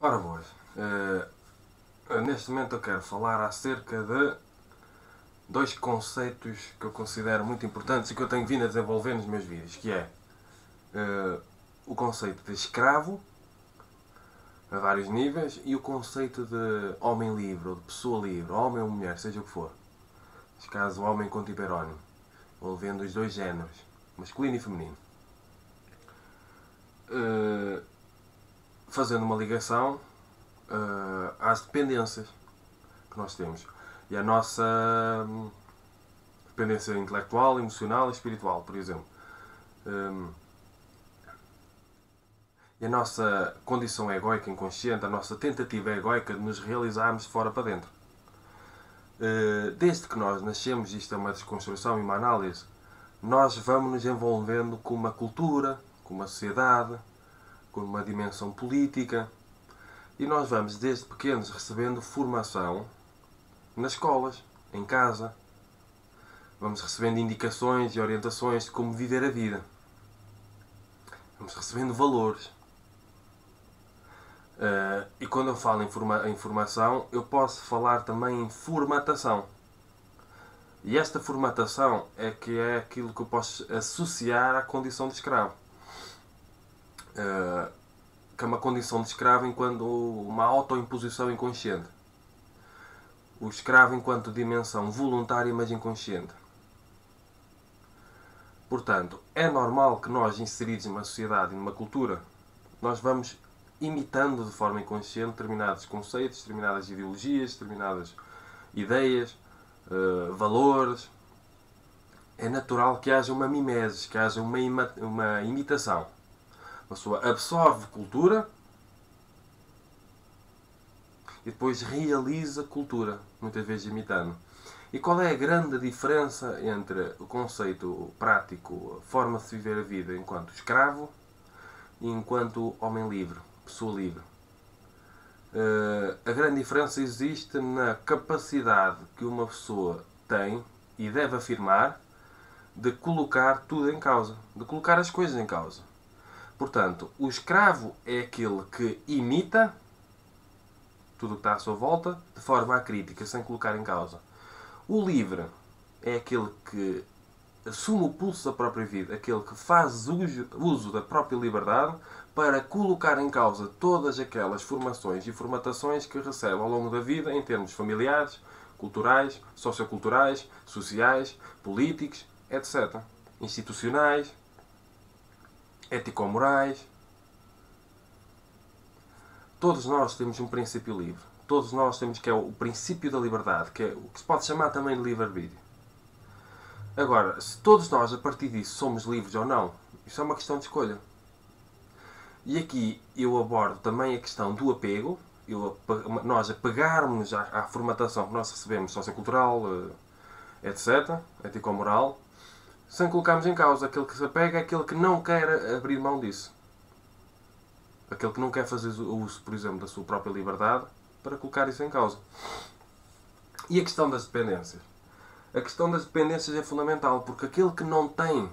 Ora boas, neste momento eu quero falar acerca de dois conceitos que eu considero muito importantes e que eu tenho vindo a desenvolver nos meus vídeos, que é o conceito de escravo, a vários níveis, e o conceito de homem livre, ou de pessoa livre, homem ou mulher, seja o que for. Neste caso, o homem enquanto hiperónimo, envolvendo os dois géneros, masculino e feminino. Fazendo uma ligação às dependências que nós temos. E a nossa dependência intelectual, emocional e espiritual, por exemplo. E a nossa condição egóica inconsciente, a nossa tentativa egóica de nos realizarmos de fora para dentro. Desde que nós nascemos, isto é uma desconstrução e uma análise, nós vamos nos envolvendo com uma cultura, com uma sociedade, com uma dimensão política, e nós vamos desde pequenos recebendo formação nas escolas, em casa. Vamos recebendo indicações e orientações de como viver a vida. Vamos recebendo valores. E quando eu falo em formação, eu posso falar também em formatação. E esta formatação é que é aquilo que eu posso associar à condição de escravo. Que é uma condição de escravo enquanto uma autoimposição inconsciente. O escravo enquanto dimensão voluntária, mas inconsciente. Portanto, é normal que nós, inseridos numa sociedade e numa cultura, nós vamos imitando de forma inconsciente determinados conceitos, determinadas ideologias, determinadas ideias, valores. É natural que haja uma mimese, que haja uma imitação. A pessoa absorve cultura e depois realiza cultura, muitas vezes imitando. E qual é a grande diferença entre o conceito prático, a forma de se viver a vida enquanto escravo e enquanto homem livre, pessoa livre? A grande diferença existe na capacidade que uma pessoa tem e deve afirmar de colocar tudo em causa, de colocar as coisas em causa. Portanto, o escravo é aquele que imita tudo o que está à sua volta de forma acrítica, sem colocar em causa. O livre é aquele que assume o pulso da própria vida, aquele que faz uso da própria liberdade para colocar em causa todas aquelas formações e formatações que recebe ao longo da vida em termos familiares, culturais, socioculturais, sociais, políticos, etc. Institucionais, ético-morais. Todos nós temos um princípio livre. Todos nós temos que é o princípio da liberdade, que é o que se pode chamar também de livre-arbítrio. Agora, se todos nós, a partir disso, somos livres ou não, isso é uma questão de escolha. E aqui eu abordo também a questão do apego, nós apegarmos à formatação que nós recebemos, sociocultural, etc., ético-moral, sem colocarmos em causa. Aquele que se apega é aquele que não quer abrir mão disso. Aquele que não quer fazer uso, por exemplo, da sua própria liberdade para colocar isso em causa. E a questão das dependências? A questão das dependências é fundamental, porque aquele que não tem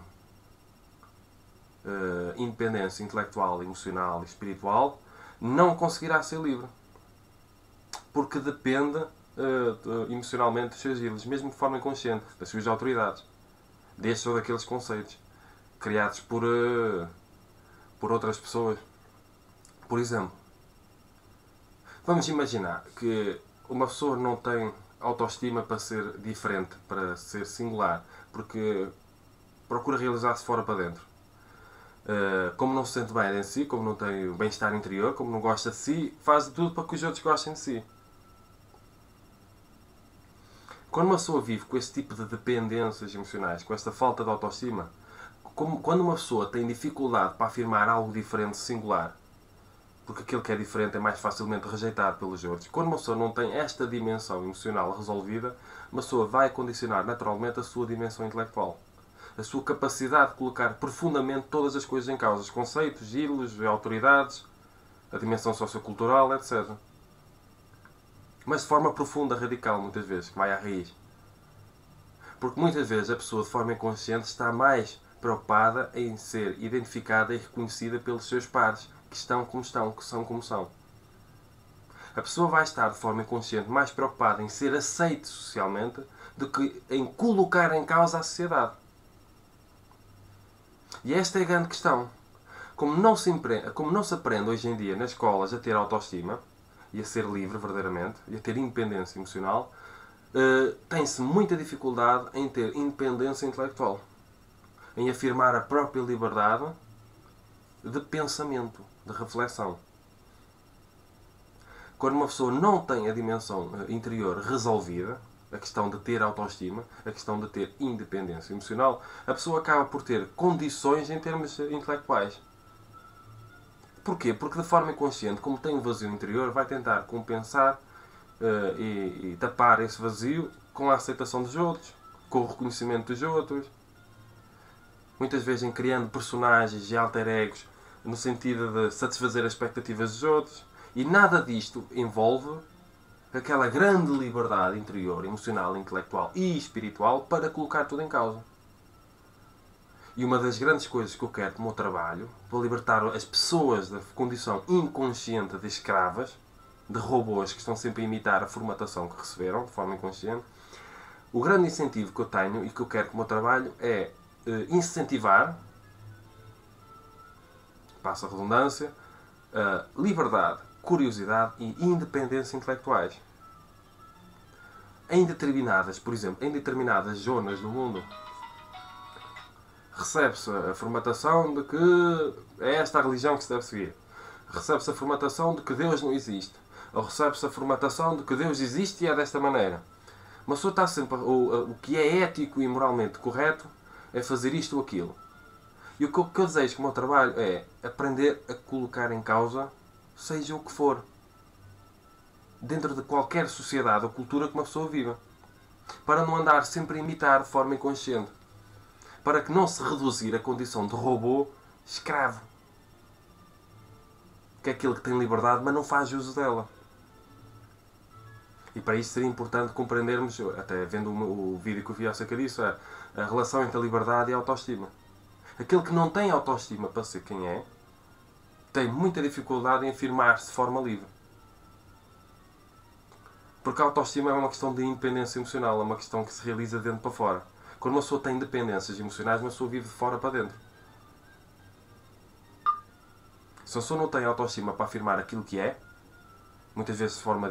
independência intelectual, emocional e espiritual não conseguirá ser livre. Porque depende emocionalmente dos seus ídolos, mesmo de forma inconsciente, das suas autoridades. Destes ou daqueles conceitos criados por outras pessoas. Por exemplo, vamos imaginar que uma pessoa não tem autoestima para ser diferente, para ser singular, porque procura realizar-se fora para dentro. Como não se sente bem em si, como não tem o bem-estar interior, como não gosta de si, faz de tudo para que os outros gostem de si. Quando uma pessoa vive com esse tipo de dependências emocionais, com esta falta de autoestima, quando uma pessoa tem dificuldade para afirmar algo diferente, singular, porque aquilo que é diferente é mais facilmente rejeitado pelos outros. Quando uma pessoa não tem esta dimensão emocional resolvida, uma pessoa vai condicionar naturalmente a sua dimensão intelectual. A sua capacidade de colocar profundamente todas as coisas em causa. Os conceitos, ídolos, autoridades, a dimensão sociocultural, etc. Mas de forma profunda, radical, muitas vezes, que vai à raiz. Porque muitas vezes a pessoa, de forma inconsciente, está mais preocupada em ser identificada e reconhecida pelos seus pares, que estão como estão, que são como são. A pessoa vai estar de forma inconsciente mais preocupada em ser aceito socialmente do que em colocar em causa a sociedade. E esta é a grande questão. Como não se aprende hoje em dia nas escolas a ter autoestima e a ser livre verdadeiramente e a ter independência emocional, tem-se muita dificuldade em ter independência intelectual, em afirmar a própria liberdade de pensamento, de reflexão. Quando uma pessoa não tem a dimensão interior resolvida, a questão de ter autoestima, a questão de ter independência emocional, a pessoa acaba por ter condições em termos intelectuais. Porquê? Porque de forma inconsciente, como tem um vazio interior, vai tentar compensar e tapar esse vazio com a aceitação dos outros, com o reconhecimento dos outros, muitas vezes criando personagens e alter egos no sentido de satisfazer as expectativas dos outros. E nada disto envolve aquela grande liberdade interior, emocional, intelectual e espiritual para colocar tudo em causa. E uma das grandes coisas que eu quero no meu trabalho, para libertar as pessoas da condição inconsciente de escravas, de robôs que estão sempre a imitar a formatação que receberam de forma inconsciente, o grande incentivo que eu tenho e que eu quero com o meu trabalho é incentivar, passa a redundância, a liberdade, curiosidade e independência intelectuais. Em determinadas, por exemplo, em determinadas zonas do mundo, recebe-se a formatação de que é esta a religião que se deve seguir. Recebe-se a formatação de que Deus não existe. Ou recebe-se a formatação de que Deus existe e é desta maneira. Uma pessoa está sempre... O que é ético e moralmente correto é fazer isto ou aquilo. E o que eu desejo com o meu trabalho é aprender a colocar em causa seja o que for, dentro de qualquer sociedade ou cultura que uma pessoa viva, para não andar sempre a imitar de forma inconsciente, para que não se reduzir a condição de robô escravo, que é aquele que tem liberdade mas não faz uso dela. E para isso seria importante compreendermos, até vendo o vídeo que eu vi acerca disso, a relação entre a liberdade e a autoestima. Aquele que não tem autoestima para ser quem é, tem muita dificuldade em afirmar-se de forma livre. Porque a autoestima é uma questão de independência emocional, é uma questão que se realiza de dentro para fora. Quando uma pessoa tem dependências emocionais, uma pessoa vive de fora para dentro. Se a pessoa não tem autoestima para afirmar aquilo que é, muitas vezes de forma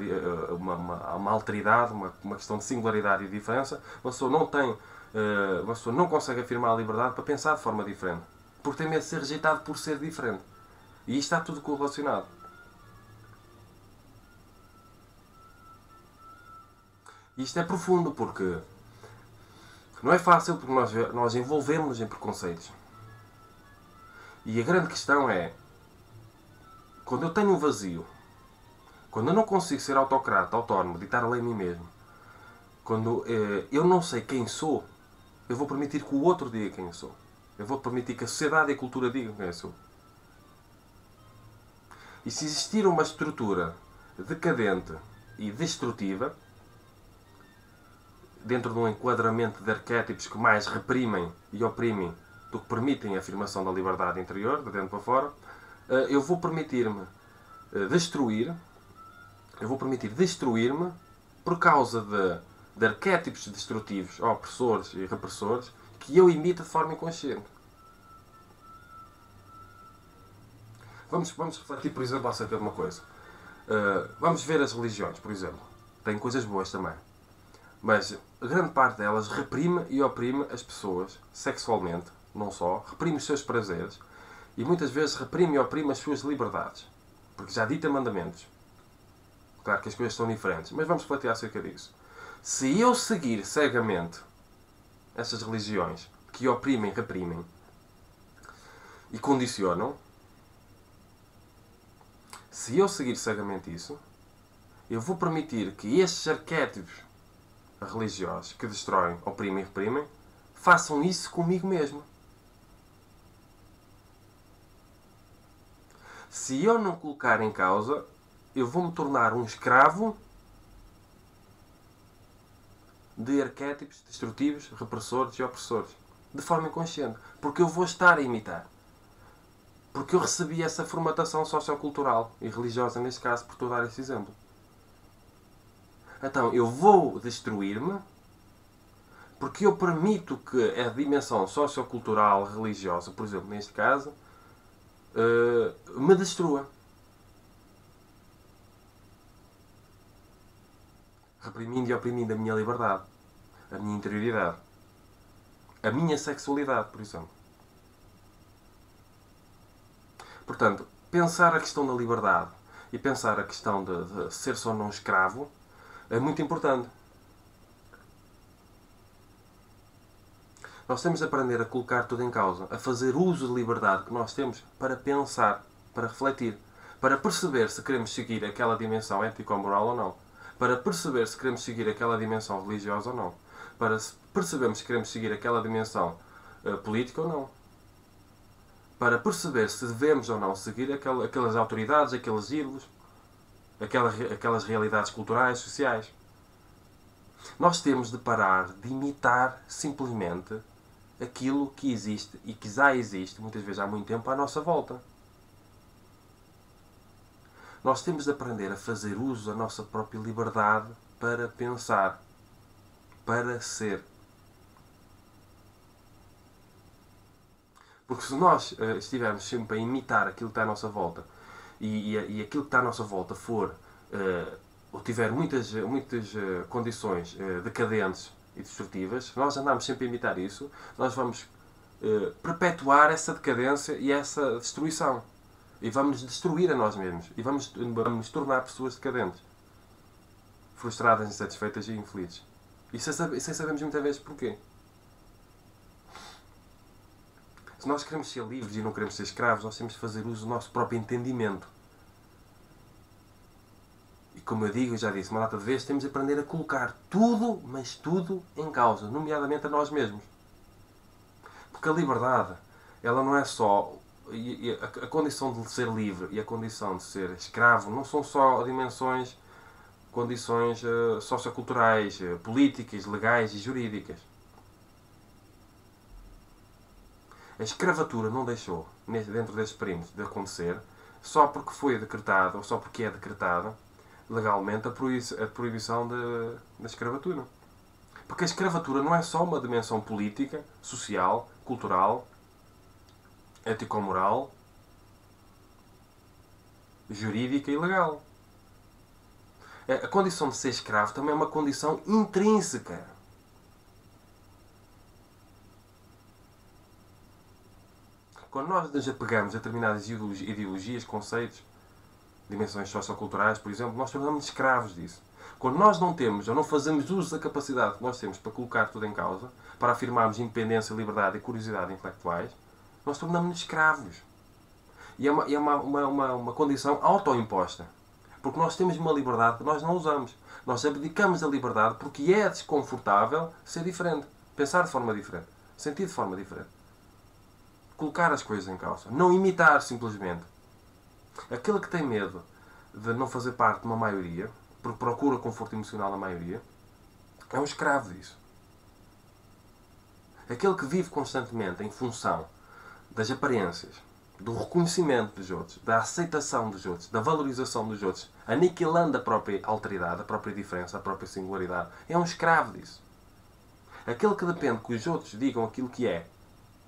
uma alteridade, uma questão de singularidade e diferença, uma pessoa não consegue afirmar a liberdade para pensar de forma diferente. Porque tem medo de ser rejeitado por ser diferente. E isto está tudo correlacionado. E isto é profundo porque não é fácil, porque nós envolvemos-nos em preconceitos. E a grande questão é, quando eu tenho um vazio, quando eu não consigo ser autocrata, autónomo, ditar a lei a mim mesmo, quando eu não sei quem sou, eu vou permitir que o outro diga quem eu sou. Eu vou permitir que a sociedade e a cultura digam quem eu sou. E se existir uma estrutura decadente e destrutiva, dentro de um enquadramento de arquétipos que mais reprimem e oprimem do que permitem a afirmação da liberdade interior, de dentro para fora, eu vou permitir-me destruir-me por causa de arquétipos destrutivos, opressores e repressores, que eu imito de forma inconsciente. Vamos refletir, por exemplo, acerca de uma coisa. Vamos ver as religiões, por exemplo. Têm coisas boas também. Mas a grande parte delas reprime e oprime as pessoas sexualmente, não só, reprime os seus prazeres e muitas vezes reprime e oprime as suas liberdades. Porque já dita mandamentos. Claro que as coisas são diferentes, mas vamos refletir acerca disso. Se eu seguir cegamente essas religiões que oprimem, reprimem e condicionam, se eu seguir cegamente isso, eu vou permitir que estes arquétipos religiosos que destroem, oprimem e reprimem, façam isso comigo mesmo. Se eu não colocar em causa, eu vou me tornar um escravo de arquétipos destrutivos, repressores e opressores. De forma inconsciente. Porque eu vou estar a imitar. Porque eu recebi essa formatação sociocultural e religiosa, neste caso, por te dar esse exemplo. Então eu vou destruir-me porque eu permito que a dimensão sociocultural, religiosa, por exemplo, neste caso, me destrua. Reprimindo e oprimindo a minha liberdade, a minha interioridade, a minha sexualidade, por exemplo. Portanto, pensar a questão da liberdade e pensar a questão de ser só não escravo é muito importante. Nós temos de aprender a colocar tudo em causa, a fazer uso da liberdade que nós temos para pensar, para refletir, para perceber se queremos seguir aquela dimensão ético-moral ou não, para perceber se queremos seguir aquela dimensão religiosa ou não, para percebermos se queremos seguir aquela dimensão política ou não, para perceber se devemos ou não seguir aquelas autoridades, aqueles ídolos, aquelas realidades culturais, sociais. Nós temos de parar de imitar simplesmente aquilo que existe e que já existe, muitas vezes há muito tempo, à nossa volta. Nós temos de aprender a fazer uso da nossa própria liberdade para pensar, para ser. Porque se nós estivermos sempre a imitar aquilo que está à nossa volta e aquilo que está à nossa volta for ou tiver muitas condições decadentes e destrutivas, nós andamos sempre a imitar isso, nós vamos perpetuar essa decadência e essa destruição. E vamos destruir a nós mesmos. E vamos nos tornar pessoas decadentes. Frustradas, insatisfeitas e infelizes. E sem sabermos muitas vezes porquê. Se nós queremos ser livres e não queremos ser escravos, nós temos de fazer uso do nosso próprio entendimento. E como eu digo, já disse uma data de vezes, temos de aprender a colocar tudo, mas tudo, em causa, nomeadamente a nós mesmos. Porque a liberdade, ela não é só... a condição de ser livre e a condição de ser escravo não são só condições socioculturais, políticas, legais e jurídicas. A escravatura não deixou, dentro destes perímetros, de acontecer só porque foi decretado, ou só porque é decretada legalmente a proibição da escravatura. Porque a escravatura não é só uma dimensão política, social, cultural, ético-moral, jurídica e legal. A condição de ser escravo também é uma condição intrínseca. Quando nós nos apegamos a determinadas ideologias, conceitos, dimensões socioculturais, por exemplo, nós tornamos-nos escravos disso. Quando nós não temos ou não fazemos uso da capacidade que nós temos para colocar tudo em causa, para afirmarmos independência, liberdade e curiosidade intelectuais, nós tornamos-nos escravos. E é uma condição autoimposta. Porque nós temos uma liberdade que nós não usamos. Nós abdicamos da liberdade porque é desconfortável ser diferente. Pensar de forma diferente. Sentir de forma diferente. Colocar as coisas em causa. Não imitar simplesmente. Aquele que tem medo de não fazer parte de uma maioria, porque procura conforto emocional na maioria, é um escravo disso. Aquele que vive constantemente em função das aparências, do reconhecimento dos outros, da aceitação dos outros, da valorização dos outros, aniquilando a própria alteridade, a própria diferença, a própria singularidade, é um escravo disso. Aquele que depende que os outros digam aquilo que é,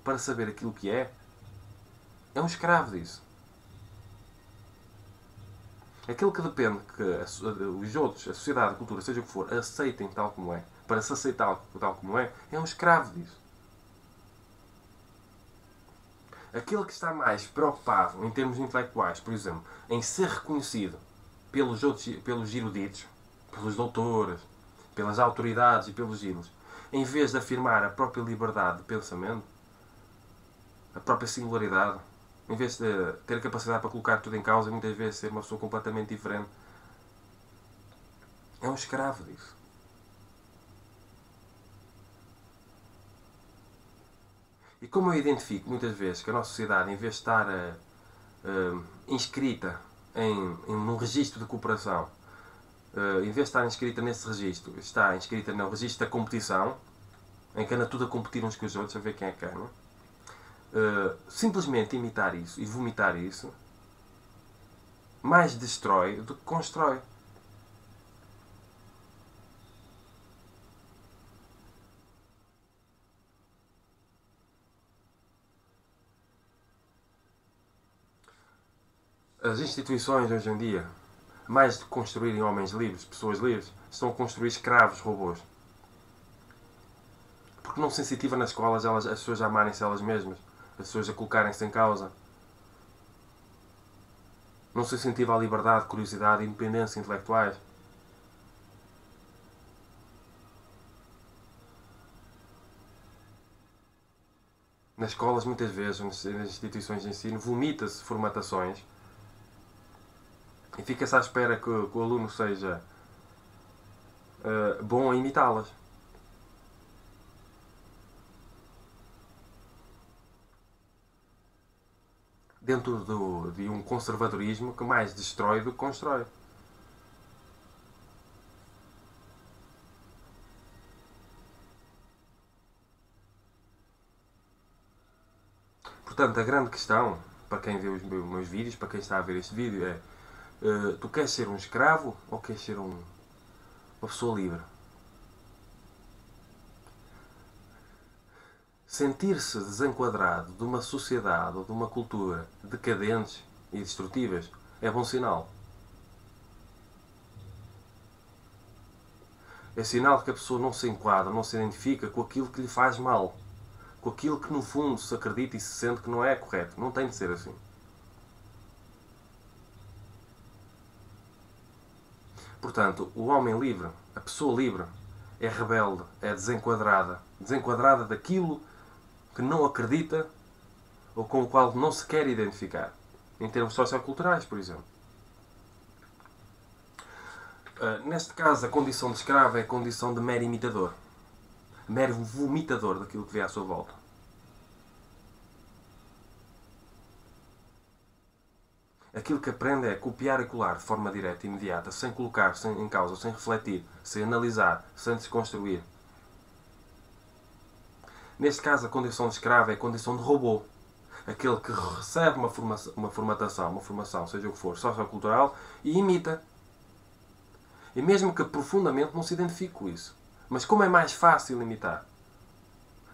para saber aquilo que é um escravo disso. Aquele que depende que os outros, a sociedade, a cultura, seja o que for, aceitem tal como é, para se aceitar tal como é um escravo disso. Aquele que está mais preocupado, em termos intelectuais, por exemplo, em ser reconhecido pelos outros, pelos eruditos, pelos doutores, pelas autoridades e pelos ídolos, em vez de afirmar a própria liberdade de pensamento, a própria singularidade, em vez de ter a capacidade para colocar tudo em causa e muitas vezes ser uma pessoa completamente diferente, é um escravo disso. E como eu identifico muitas vezes que a nossa sociedade, em vez de estar inscrita num registro de cooperação, em vez de estar inscrita nesse registro, está inscrita no registro da competição, em que anda tudo a competir uns com os outros, a ver quem é que ganha, simplesmente imitar isso e vomitar isso, mais destrói do que constrói. As instituições hoje em dia, mais de construírem homens livres, pessoas livres, estão a construir escravos, robôs. Porque não se incentiva nas escolas as pessoas a amarem-se elas mesmas, as pessoas a colocarem-se em causa. Não se incentiva a liberdade, curiosidade e independência intelectuais. Nas escolas, muitas vezes, nas instituições de ensino, vomita-se formatações e fica-se à espera que o aluno seja bom a imitá-las. Dentro de um conservadorismo que mais destrói do que constrói. Portanto, a grande questão, para quem vê os meus vídeos, para quem está a ver este vídeo, é: tu queres ser um escravo ou queres ser uma pessoa livre? Sentir-se desenquadrado de uma sociedade ou de uma cultura decadentes e destrutivas é bom sinal. É sinal que a pessoa não se enquadra, não se identifica com aquilo que lhe faz mal. Com aquilo que no fundo se acredita e se sente que não é correto. Não tem de ser assim. Portanto, o homem livre, a pessoa livre, é rebelde, é desenquadrada. Desenquadrada daquilo que não acredita ou com o qual não se quer identificar. Em termos socioculturais, por exemplo. Neste caso, a condição de escravo é a condição de mero imitador. Mero vomitador daquilo que vê à sua volta. Aquilo que aprende é copiar e colar de forma direta e imediata, sem colocar em causa, sem refletir, sem analisar, sem desconstruir. Neste caso, a condição de escravo é a condição de robô. Aquele que recebe uma formação, seja o que for, sociocultural, e imita. E mesmo que profundamente não se identifique com isso. Mas como é mais fácil imitar,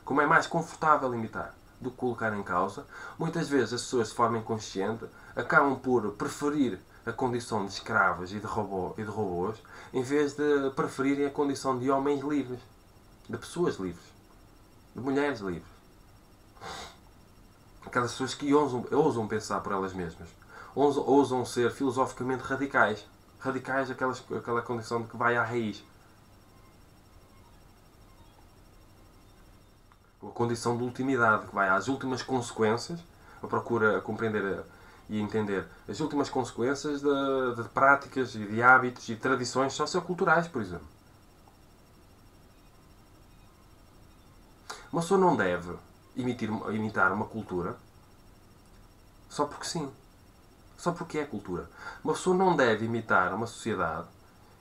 como é mais confortável imitar do que colocar em causa, muitas vezes as pessoas de forma inconsciente acabam por preferir a condição de escravos e de robôs em vez de preferirem a condição de homens livres, de pessoas livres, de mulheres livres. Aquelas pessoas que ousam pensar por elas mesmas, ousam ser filosoficamente radicais. Radicais, aquela condição de que vai à raiz. A condição de ultimidade, que vai às últimas consequências, procura compreender e entender as últimas consequências de práticas e de hábitos e tradições socioculturais, por exemplo. Uma pessoa não deve imitar uma cultura só porque sim. Só porque é cultura. Uma pessoa não deve imitar uma sociedade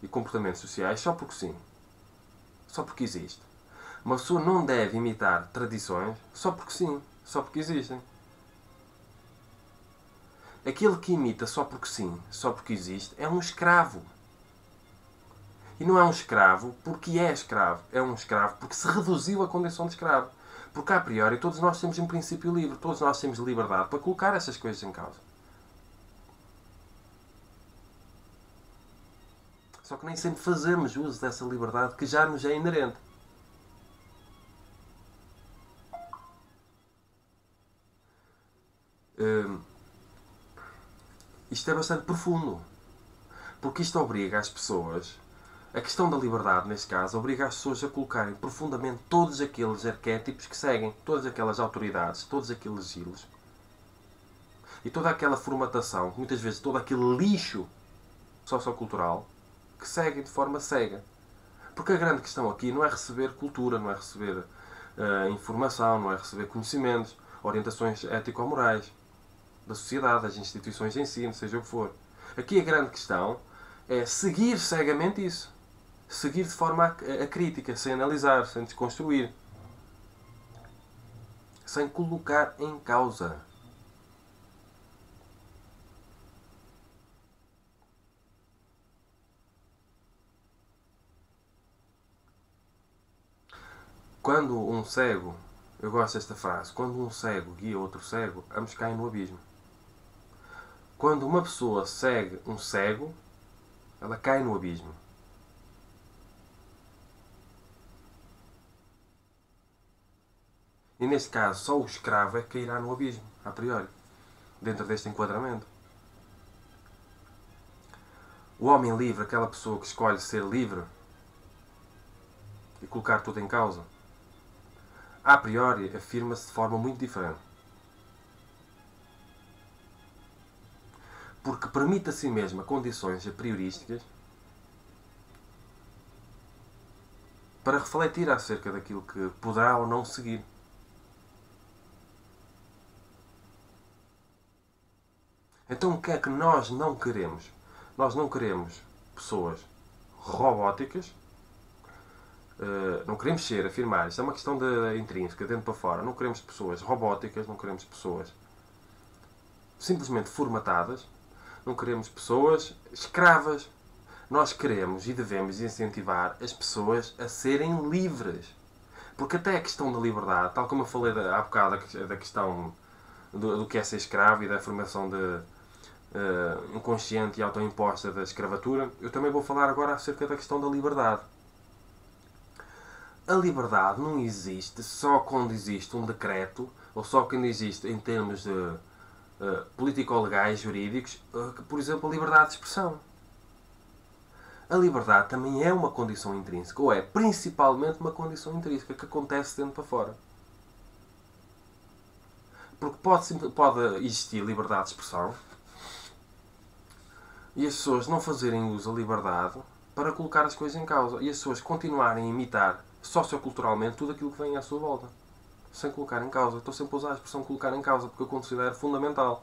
e comportamentos sociais só porque sim. Só porque existe. Uma pessoa não deve imitar tradições só porque sim. Só porque existem. Aquele que imita só porque sim, só porque existe, é um escravo. E não é um escravo porque é escravo. É um escravo porque se reduziu à condição de escravo. Porque, a priori, todos nós temos um princípio livre. Todos nós temos liberdade para colocar essas coisas em causa. Só que nem sempre fazemos uso dessa liberdade que já nos é inerente. Isto é bastante profundo. Porque isto obriga as pessoas, a questão da liberdade, neste caso, obriga as pessoas a colocarem profundamente todos aqueles arquétipos que seguem, todas aquelas autoridades, todos aqueles giros e toda aquela formatação, muitas vezes todo aquele lixo sociocultural que seguem de forma cega. Porque a grande questão aqui não é receber cultura, não é receber informação, não é receber conhecimentos, orientações ético-morais da sociedade, das instituições de ensino, seja o que for. Aqui a grande questão é seguir cegamente isso. Seguir de forma a crítica, sem analisar, sem desconstruir. Sem colocar em causa. Quando um cego, eu gosto desta frase, quando um cego guia outro cego, ambos caem no abismo. Quando uma pessoa segue um cego, ela cai no abismo. E neste caso, só o escravo é que cairá no abismo, a priori, dentro deste enquadramento. O homem livre, aquela pessoa que escolhe ser livre e colocar tudo em causa, a priori afirma-se de forma muito diferente. Porque permite a si mesma condições a priorísticas para refletir acerca daquilo que poderá ou não seguir. Então o que é que nós não queremos? Nós não queremos pessoas robóticas, não queremos ser, afirmar, isto é uma questão de intrínseca, dentro para fora, não queremos pessoas robóticas, não queremos pessoas simplesmente formatadas, não queremos pessoas escravas. Nós queremos e devemos incentivar as pessoas a serem livres. Porque até a questão da liberdade, tal como eu falei há bocado da questão do que é ser escravo e da formação inconsciente e autoimposta da escravatura, eu também vou falar agora acerca da questão da liberdade. A liberdade não existe só quando existe um decreto, ou só quando existe em termos de político-legais, jurídicos, por exemplo, a liberdade de expressão. A liberdade também é uma condição intrínseca, ou é principalmente uma condição intrínseca que acontece dentro para fora. Porque pode existir liberdade de expressão e as pessoas não fazerem uso da liberdade para colocar as coisas em causa e as pessoas continuarem a imitar socioculturalmente tudo aquilo que vem à sua volta, sem colocar em causa. Estou sempre a usar a expressão colocar em causa porque eu considero fundamental.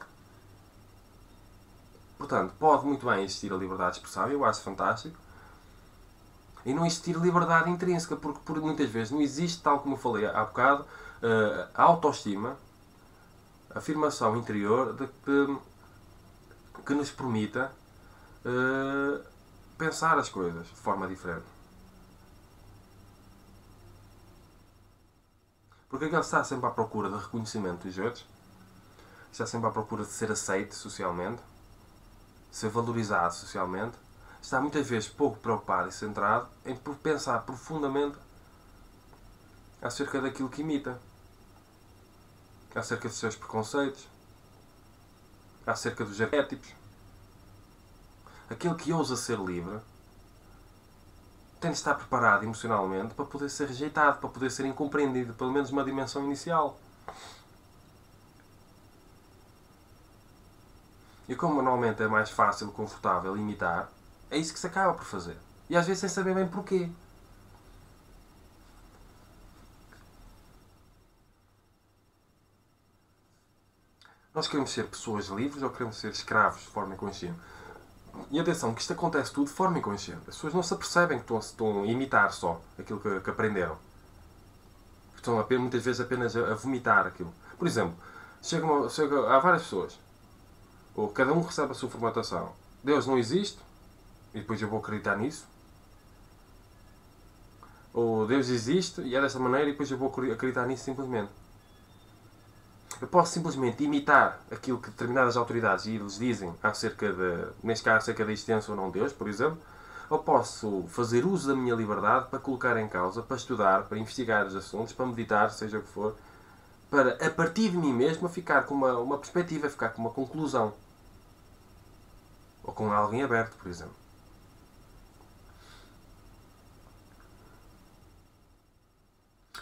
Portanto, pode muito bem existir a liberdade de expressão, eu acho fantástico, e não existir liberdade intrínseca, porque por muitas vezes não existe, tal como eu falei há bocado, a autoestima, a afirmação interior que nos permita pensar as coisas de forma diferente. Porque ele está sempre à procura de reconhecimento dos outros, está sempre à procura de ser aceito socialmente, ser valorizado socialmente, está muitas vezes pouco preocupado e centrado em pensar profundamente acerca daquilo que imita, acerca dos seus preconceitos, acerca dos arquétipos. Aquele que ousa ser livre tem de estar preparado emocionalmente para poder ser rejeitado, para poder ser incompreendido, pelo menos uma dimensão inicial. E como normalmente é mais fácil e confortável imitar, é isso que se acaba por fazer. E às vezes sem saber bem porquê. Nós queremos ser pessoas livres ou queremos ser escravos de forma inconsciente? E atenção, que isto acontece tudo de forma inconsciente. As pessoas não se apercebem que estão a imitar só aquilo que aprenderam. Estão muitas vezes apenas a vomitar aquilo. Por exemplo, há várias pessoas. Ou cada um recebe a sua formatação. Deus não existe, e depois eu vou acreditar nisso. Ou Deus existe, e é dessa maneira, e depois eu vou acreditar nisso simplesmente. Eu posso simplesmente imitar aquilo que determinadas autoridades lhes dizem neste caso, acerca da existência ou não de Deus, por exemplo, ou posso fazer uso da minha liberdade para colocar em causa, para estudar, para investigar os assuntos, para meditar, seja o que for, para, a partir de mim mesmo, ficar com uma perspectiva, ficar com uma conclusão. Ou com algo em aberto, por exemplo.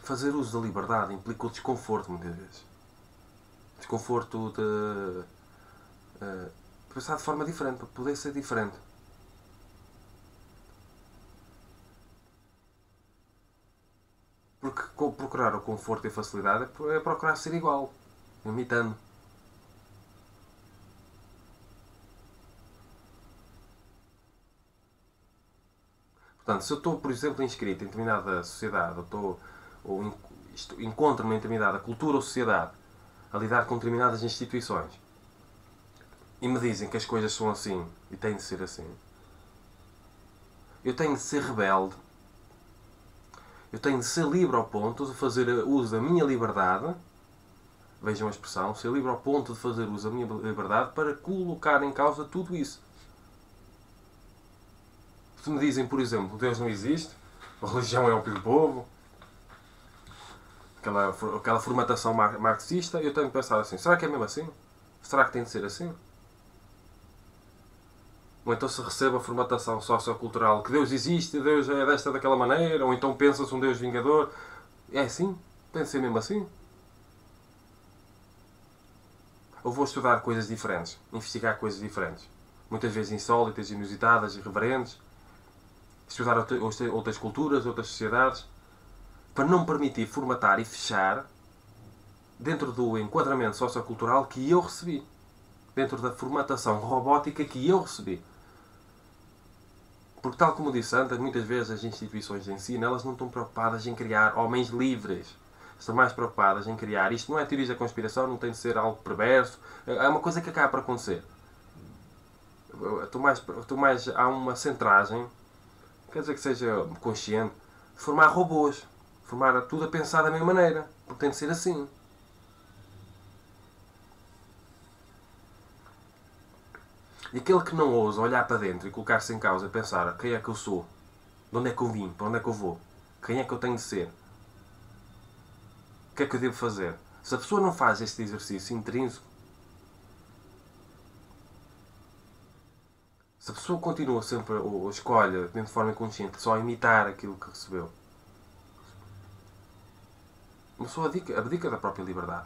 Fazer uso da liberdade implica o desconforto, muitas vezes. Desconforto de pensar de forma diferente, para poder ser diferente. Porque procurar o conforto e a facilidade é procurar ser igual, imitando. Portanto, se eu estou, por exemplo, inscrito em determinada sociedade, ou encontro-me em determinada cultura ou sociedade a lidar com determinadas instituições e me dizem que as coisas são assim e têm de ser assim, eu tenho de ser rebelde, eu tenho de ser livre ao ponto de fazer uso da minha liberdade vejam a expressão, ser livre ao ponto de fazer uso da minha liberdade para colocar em causa tudo isso. Se me dizem, por exemplo, Deus não existe, a religião é o ópio do povo, aquela formatação marxista, eu tenho que pensar assim, será que é mesmo assim? Será que tem de ser assim? Ou então se recebe a formatação sociocultural que Deus existe, Deus é desta daquela maneira, ou então pensa-se um Deus vingador. É assim? Tem de ser mesmo assim? Ou vou estudar coisas diferentes, investigar coisas diferentes, muitas vezes insólitas, inusitadas, irreverentes, estudar outras culturas, outras sociedades, para não permitir formatar e fechar dentro do enquadramento sociocultural que eu recebi, dentro da formatação robótica que eu recebi. Porque, tal como disse antes, muitas vezes as instituições de ensino, elas não estão preocupadas em criar homens livres. Estão mais preocupadas em criar. Isto não é teoria da conspiração, não tem de ser algo perverso. É uma coisa que acaba por acontecer. Há uma centragem, quer dizer que seja consciente, de formar robôs. Formar tudo a pensar da mesma maneira. Porque tem de ser assim. E aquele que não ousa olhar para dentro e colocar-se em causa, pensar quem é que eu sou, de onde é que eu vim, para onde é que eu vou, quem é que eu tenho de ser, o que é que eu devo fazer. Se a pessoa não faz este exercício intrínseco, se a pessoa continua sempre, ou escolhe, de forma inconsciente, só imitar aquilo que recebeu, uma pessoa abdica da própria liberdade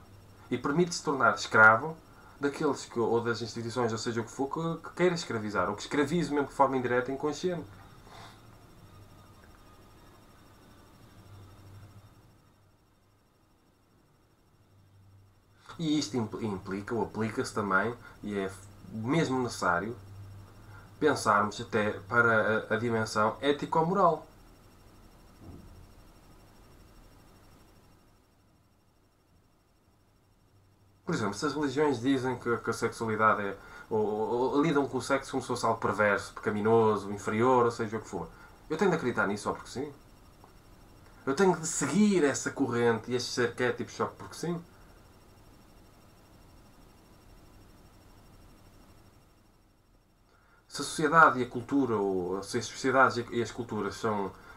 e permite-se tornar escravo daqueles que, ou das instituições, ou seja o que for, que queira escravizar, ou que escravize mesmo de forma indireta e inconsciente. E isto implica, ou aplica-se também, e é mesmo necessário, pensarmos até para a dimensão ético-moral. Por exemplo, se as religiões dizem que a sexualidade é. Ou lidam com o sexo como se fosse algo perverso, pecaminoso, inferior, ou seja o que for. Eu tenho de acreditar nisso só porque sim. Eu tenho de seguir essa corrente e estes arquétipos só porque sim. Se a sociedade e a cultura, ou se as sociedades e as culturas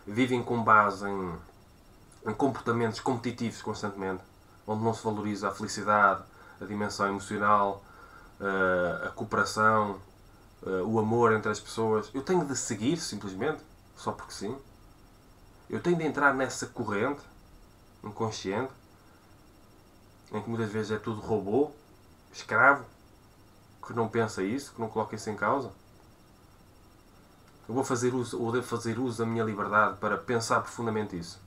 vivem com base em comportamentos competitivos constantemente, onde não se valoriza a felicidade, a dimensão emocional, a cooperação, o amor entre as pessoas, eu tenho de seguir simplesmente, só porque sim. Eu tenho de entrar nessa corrente inconsciente, em que muitas vezes é tudo robô, escravo, que não pensa isso, que não coloca isso em causa. Eu vou fazer uso, ou devo fazer uso da minha liberdade para pensar profundamente isso.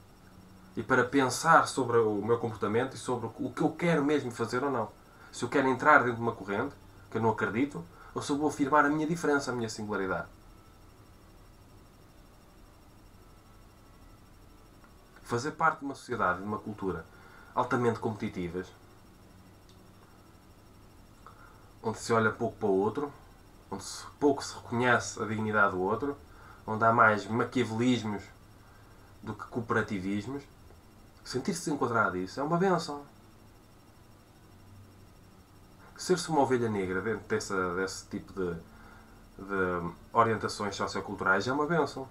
E para pensar sobre o meu comportamento e sobre o que eu quero mesmo fazer ou não. Se eu quero entrar dentro de uma corrente, que eu não acredito, ou se eu vou afirmar a minha diferença, a minha singularidade. Fazer parte de uma sociedade, de uma cultura altamente competitivas, onde se olha pouco para o outro, onde pouco se reconhece a dignidade do outro, onde há mais maquiavelismos do que cooperativismos, sentir-se enquadrado nisso é uma benção. Ser-se uma ovelha negra dentro desse tipo de orientações socioculturais é uma benção.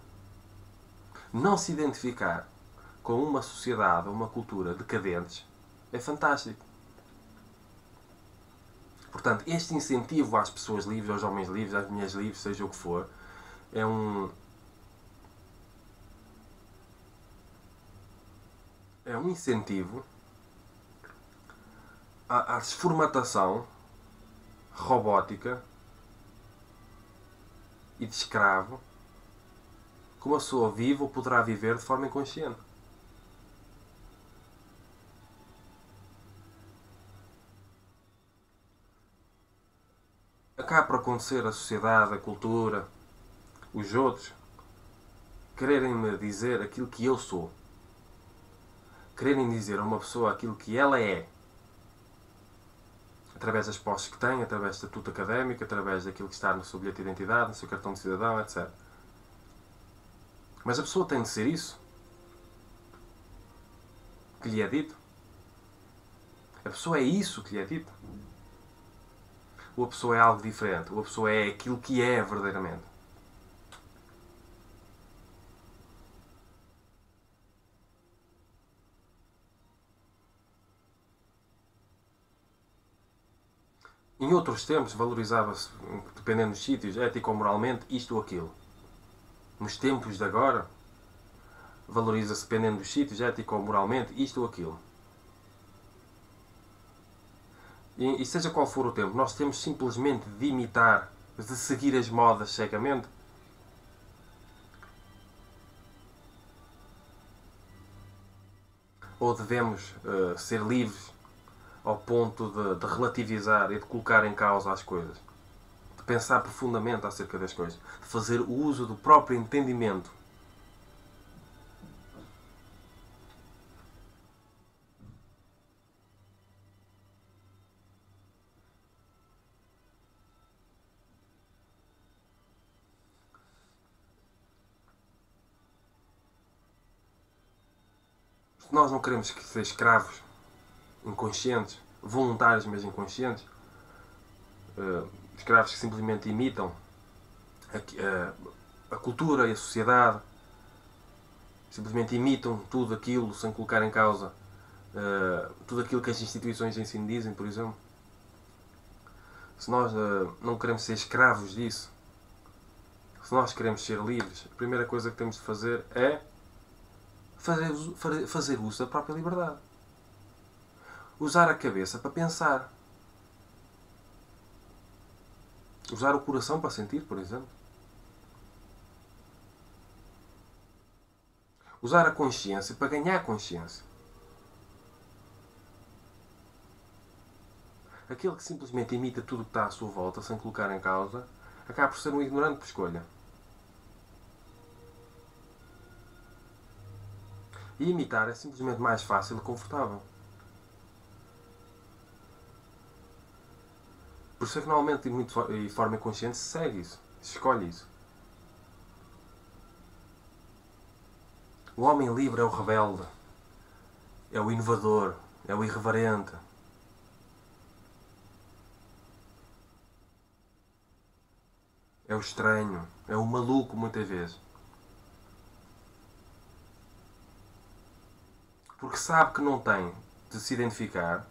Não se identificar com uma sociedade ou uma cultura decadentes é fantástico. Portanto, este incentivo às pessoas livres, aos homens livres, às mulheres livres, seja o que for, é um incentivo à desformatação robótica e de escravo que uma pessoa vive ou poderá viver de forma inconsciente. Acaba por acontecer a sociedade, a cultura, os outros quererem-me dizer aquilo que eu sou. Quererem dizer a uma pessoa aquilo que ela é. Através das posses que tem, através do estatuto académico, através daquilo que está no seu bilhete de identidade, no seu cartão de cidadão, etc. Mas a pessoa tem de ser isso que lhe é dito. A pessoa é isso que lhe é dito. Ou a pessoa é algo diferente. Ou a pessoa é aquilo que é verdadeiramente. Em outros tempos valorizava-se, dependendo dos sítios, ético ou moralmente, isto ou aquilo. Nos tempos de agora, valoriza-se, dependendo dos sítios, ético ou moralmente, isto ou aquilo. E seja qual for o tempo, nós temos simplesmente de imitar, de seguir as modas cegamente. Ou devemos ser livres ao ponto de relativizar e de colocar em causa as coisas? De pensar profundamente acerca das coisas. De fazer o uso do próprio entendimento. Nós não queremos ser escravos, inconscientes, voluntários mas inconscientes, escravos que simplesmente imitam a cultura e a sociedade, simplesmente imitam tudo aquilo sem colocar em causa tudo aquilo que as instituições em si dizem, por exemplo. Se nós não queremos ser escravos disso, se nós queremos ser livres, a primeira coisa que temos de fazer é fazer uso da própria liberdade. Usar a cabeça para pensar. Usar o coração para sentir, por exemplo. Usar a consciência para ganhar consciência. Aquele que simplesmente imita tudo o que está à sua volta sem colocar em causa, acaba por ser um ignorante por escolha. E imitar é simplesmente mais fácil e confortável. Por isso é que normalmente e de forma inconsciente se segue isso, se escolhe isso. O homem livre é o rebelde, é o inovador, é o irreverente. É o estranho, é o maluco muitas vezes. Porque sabe que não tem de se identificar,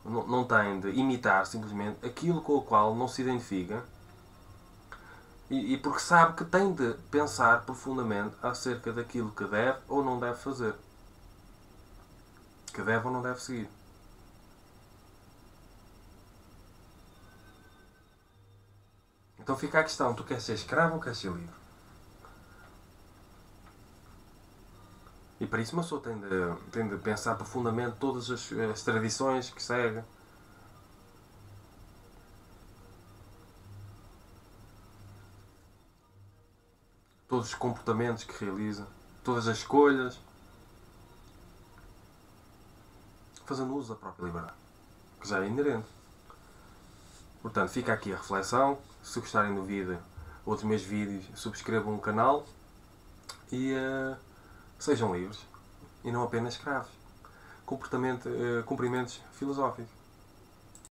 não tem de imitar simplesmente aquilo com o qual não se identifica, e porque sabe que tem de pensar profundamente acerca daquilo que deve ou não deve fazer, que deve ou não deve seguir. Então fica a questão, tu queres ser escravo ou queres ser livre? E para isso uma pessoa tem de pensar profundamente todas as tradições que segue. Todos os comportamentos que realiza. Todas as escolhas. Fazendo uso da própria liberdade. Que já é inerente. Portanto, fica aqui a reflexão. Se gostarem do vídeo ou dos meus vídeos, subscrevam o canal. E sejam livres. E não apenas escravos. Cumprimentos filosóficos.